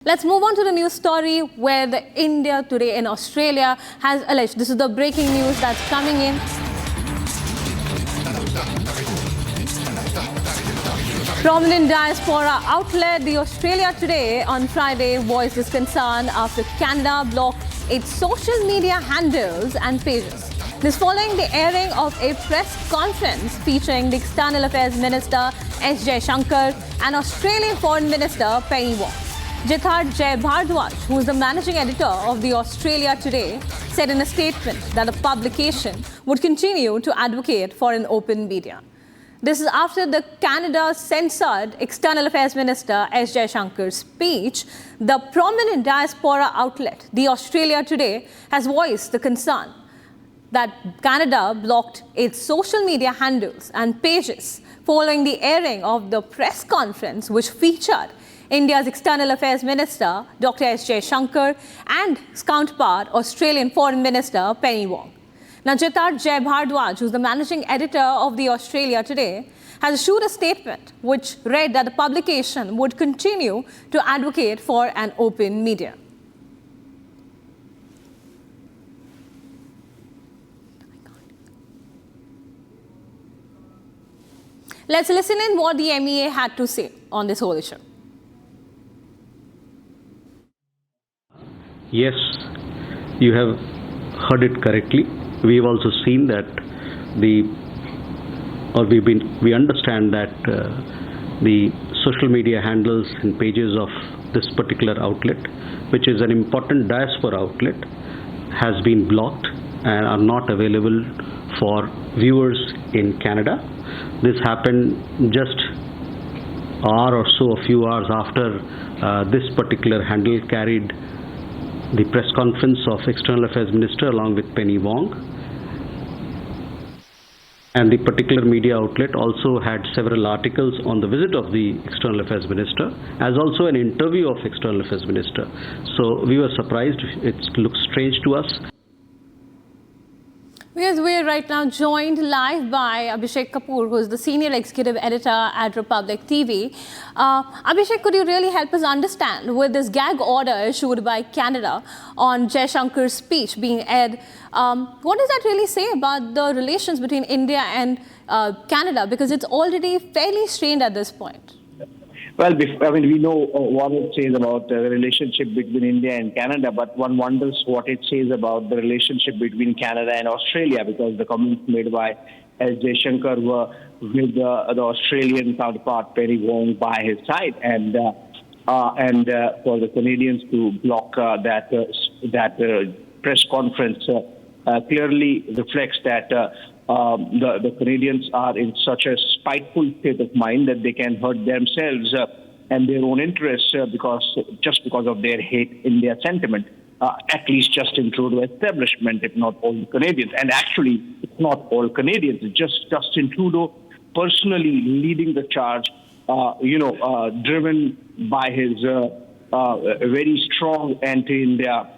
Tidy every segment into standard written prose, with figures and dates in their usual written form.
Let's move on to the news story where the India Today in Australia has alleged. This is the breaking news that's coming in. Prominent diaspora outlet The Australia Today on Friday voiced its concern after Canada blocked its social media handles and pages. This following the airing of a press conference featuring the External Affairs Minister Jaishankar and Australian Foreign Minister Penny Wong. Jaishankar, who is the managing editor of The Australia Today, said in a statement that the publication would continue to advocate for an open media. This is after the Canada censored External Affairs Minister Jaishankar's speech. The prominent diaspora outlet, The Australia Today, has voiced the concern that Canada blocked its social media handles and pages following the airing of the press conference which featured India's External Affairs Minister, Dr. Jaishankar, and his counterpart, Australian Foreign Minister Penny Wong. Now, Jaishankar, who's the managing editor of The Australia Today, has issued a statement which read that the publication would continue to advocate for an open media. Let's listen in what the MEA had to say on this whole issue. Yes, you have heard it correctly. We've also seen that we understand that the social media handles and pages of this particular outlet, which is an important diaspora outlet, has been blocked and are not available for viewers in Canada. This happened just a few hours after this particular handle carried the press conference of External Affairs Minister along with Penny Wong. And the particular media outlet also had several articles on the visit of the External Affairs Minister, as also an interview of External Affairs Minister. So we were surprised. It looks strange to us. Yes, we are right now joined live by Abhishek Kapoor, who is the Senior Executive Editor at Republic TV. Abhishek, could you really help us understand, with this gag order issued by Canada on Jaishankar's speech being aired, what does that really say about the relations between India and Canada? Because it's already fairly strained at this point. Well, we know what it says about the relationship between India and Canada, but one wonders what it says about the relationship between Canada and Australia, because the comments made by Jaishankar were with the Australian counterpart Penny Wong by his side, and for the Canadians to block that press conference clearly reflects that the Canadians are in such a spiteful state of mind that they can hurt themselves and their own interests because of their hate India sentiment, at least Justin Trudeau establishment, if not all the Canadians. And actually, it's not all Canadians. It's just Justin Trudeau personally leading the charge, driven by his very strong anti-India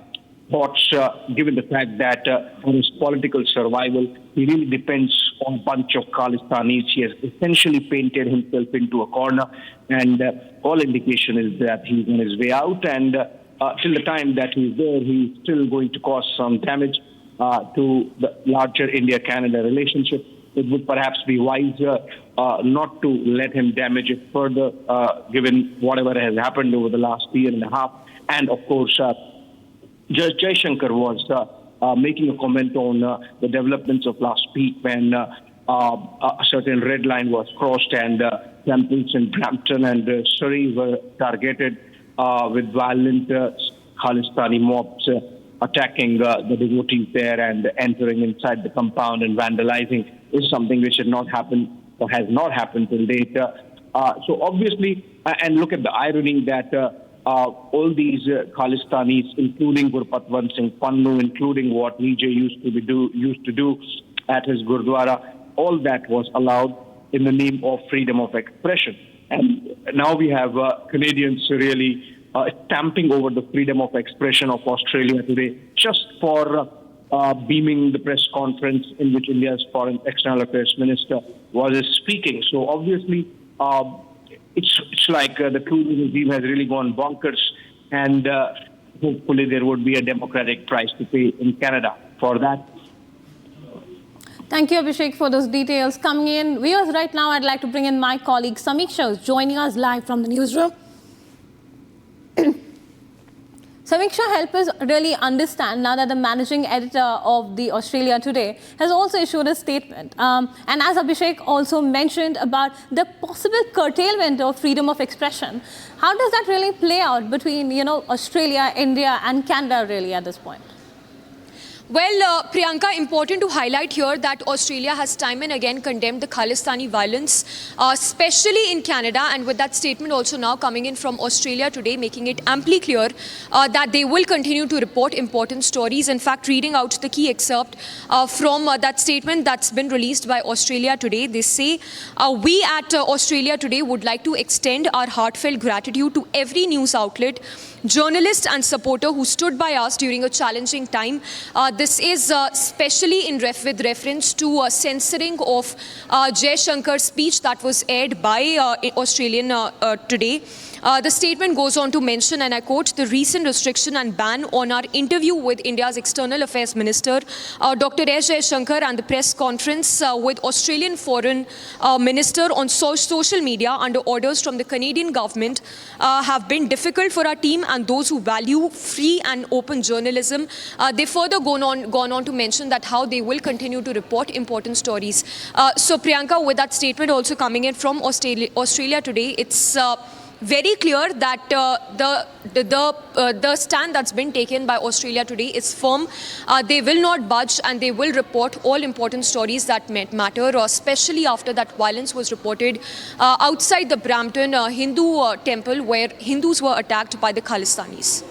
thoughts, given the fact that for his political survival, he really depends on a bunch of Khalistanis. He has essentially painted himself into a corner, and all indication is that he's on his way out. And till the time that he's there, he's still going to cause some damage to the larger India-Canada relationship. It would perhaps be wiser not to let him damage it further, given whatever has happened over the last year and a half. And of course, Jaishankar was making a comment on the developments of last week when a certain red line was crossed and temples in Brampton and Surrey were targeted with violent Khalistani mobs attacking the devotees there and entering inside the compound and vandalizing is something which had not happened or has not happened till date. So obviously, and look at the irony that all these Khalistanis, including Gurpatwant Singh Pannu, including what Vijay used to do at his Gurdwara, all that was allowed in the name of freedom of expression. And now we have Canadians really stamping over the freedom of expression of Australia Today just for beaming the press conference in which India's Foreign External Affairs Minister was speaking. So obviously, it's like the Trudeau regime has really gone bonkers and hopefully there would be a democratic price to pay in Canada for that. Thank you, Abhishek, for those details. Coming in, viewers, right now, I'd like to bring in my colleague Samiksha, who's joining us live from the newsroom. Samiksha, help us really understand now that the managing editor of the Australia Today has also issued a statement. And as Abhishek also mentioned about the possible curtailment of freedom of expression, how does that really play out between, Australia, India and Canada really at this point? Well, Priyanka, important to highlight here that Australia has time and again condemned the Khalistani violence, especially in Canada, and with that statement also now coming in from Australia Today, making it amply clear that they will continue to report important stories. In fact, reading out the key excerpt from that statement that's been released by Australia Today, they say, we at Australia Today would like to extend our heartfelt gratitude to every news outlet, journalist and supporter who stood by us during a challenging time. This is especially with reference to censoring of Jaishankar's speech that was aired by Australian Today. The statement goes on to mention, and I quote, the recent restriction and ban on our interview with India's External Affairs Minister, Dr. S. Jaishankar, and the press conference with Australian Foreign Minister on social media under orders from the Canadian government have been difficult for our team and those who value free and open journalism. They further gone on to mention that how they will continue to report important stories. So Priyanka, with that statement also coming in from Australia Today, it's very clear that the stand that's been taken by Australia Today is firm. They will not budge and they will report all important stories that matter, especially after that violence was reported outside the Brampton Hindu temple where Hindus were attacked by the Khalistanis.